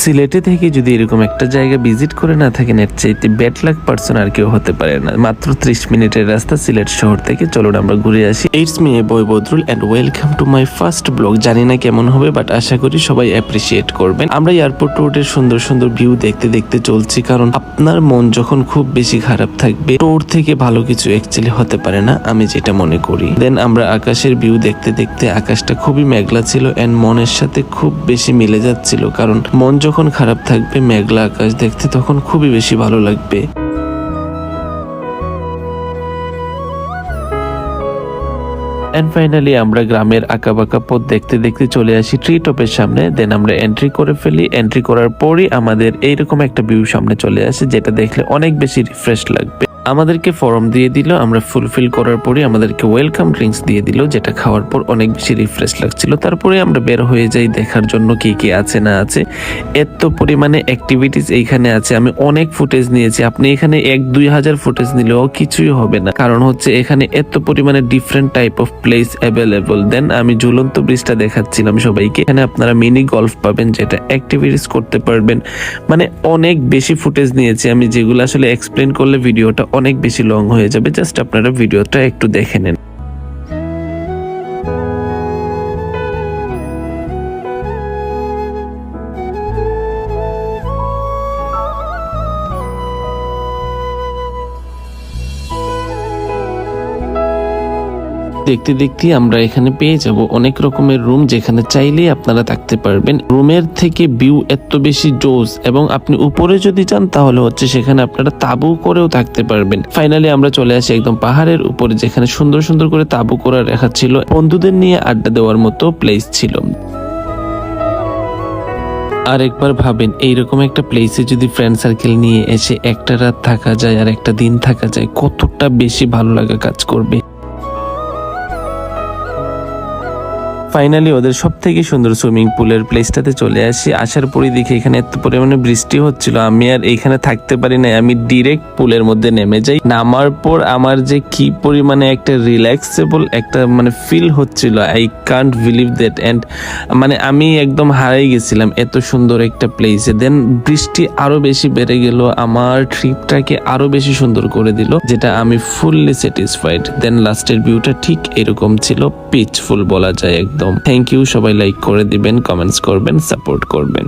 সিলেটে থেকে যদি এরকম একটা জায়গা ভিজিট করে না থাকেন, এর চাইতে ব্যাড লাক পারসন আর কেউ হতে পারে না। মাত্র 30 মিনিটের রাস্তা সিলেট শহর থেকে। চলুন আমরা ঘুরে আসি। It's me a boy Badrul and welcome to my first blog. জানি না কেমন হবে, বাট আশা করি সবাই অ্যাপ্রিসিয়েট করবেন। আমরা এয়ারপোর্ট রোডের সুন্দর সুন্দর ভিউ দেখতে দেখতে চলছি, কারণ আপনার মন যখন খুব বেশি খারাপ থাকবে, টোর থেকে ভালো কিছু অ্যাকচুয়ালি হতে পারে না, আমি যেটা মনে করি। দেন আমরা আকাশের ভিউ দেখতে দেখতে, আকাশটা খুবই মেঘলা ছিল এন্ড মনের সাথে খুব বেশি মিলে যাচ্ছিল, কারণ মন যখন খারাপ থাকবে মেঘলা আকাশ দেখতে তখন খুবই বেশি ভালো লাগবে। এন্ড ফাইনালি আমরা গ্রামের আঁকাবাঁকা পথ দেখতে দেখতে চলে আসি ট্রি টপের সামনে। দেন আমরা এন্ট্রি করে ফেলি। এন্ট্রি করার পরই আমাদের এইরকম একটা ভিউ সামনে চলে আসে, যেটা দেখলে অনেক বেশি রিফ্রেশ লাগবে। আমাদেরকে ফর্ম দিয়ে দিল, আমরা ফুলফিল করার পরই আমাদেরকে ওয়েলকাম ড্রিঙ্কস দিয়ে দিল, যেটা খাওয়ার পর অনেক বেশি রিফ্রেশ লাগছিল। তারপরে আমরা বের হয়ে যাই দেখার জন্য কি কি আছে না আছে। এত পরিমাণে অ্যাক্টিভিটিস এইখানে আছে, আমি অনেক ফুটেজ নিয়েছি। আপনি এখানে 1-2 হাজার ফুটেজ নিলেও কিছুই হবে না, কারণ হচ্ছে এখানে এত পরিমাণে different type of place available. Then আমি ঝুলন্ত ব্রিজটা দেখাচ্ছিলাম সবাইকে। এখানে আপনারা মিনি গলফ পাবেন, যেটা অ্যাক্টিভিটিস করতে পারবেন। মানে অনেক বেশি ফুটেজ নিয়েছি আমি, যেগুলো আসলে এক্সপ্লেন করলে ভিডিওটা অনেক বেশি লং হয়ে যাবে। জাস্ট আপনারা ভিডিওটা একটু দেখে নেন। দেখতে দেখতে আমরা এখানে পেয়ে যাব অনেক রকমের রুম, যেখানে চাইলেই আপনারা থাকতে পারবেন। রুমের থেকে ভিউ এত বেশি জোস, এবং আপনি উপরে যদি চান তাহলে হচ্ছে সেখানে আপনারা তাবু করেও থাকতে পারবেন। ফাইনালি আমরা চলে আসি একদম পাহাড়ের উপরে, যেখানে সুন্দর সুন্দর করে তাবু করা রাখা ছিল। বন্ধুদের নিয়ে আড্ডা দেওয়ার মতো প্লেস ছিল। আর একবার ভাবেন, এইরকম একটা প্লেসে যদি ফ্রেন্ড সার্কেল নিয়ে এসে একটা রাত থাকা যায় আর একটা দিন থাকা যায়, কতটা বেশি ভালো লাগা কাজ করবে। ফাইনালি ওদের সব থেকে সুন্দর সুইমিং পুলের প্লেসটাতে চলে আসি। আসার পরই দেখি এখানে এত পরিমাণে বৃষ্টি হচ্ছিল, আমি আর এইখানে থাকতে পারি না, আমি ডিরেক্ট পুলের মধ্যে নেমে যাই। নামার পর আমার যে কি পরিমাণে একটা রিল্যাক্সেবল একটা ফিল হচ্ছিল, I can't believe that. And আমি একদম হারাই গেছিলাম এত সুন্দর একটা প্লেসে। দেন বৃষ্টি আরো বেশি বেড়ে গেল, আমার ট্রিপটাকে আরো বেশি সুন্দর করে দিল, যেটা আমি ফুললি স্যাটিসফাইড। দেন লাস্টের ভিউটা ঠিক এরকম ছিল, পিচফুল বলা যায় একদম। থ্যাংক ইউ, সবাই লাইক করে দিবেন, কমেন্টস করবেন, সাপোর্ট করবেন।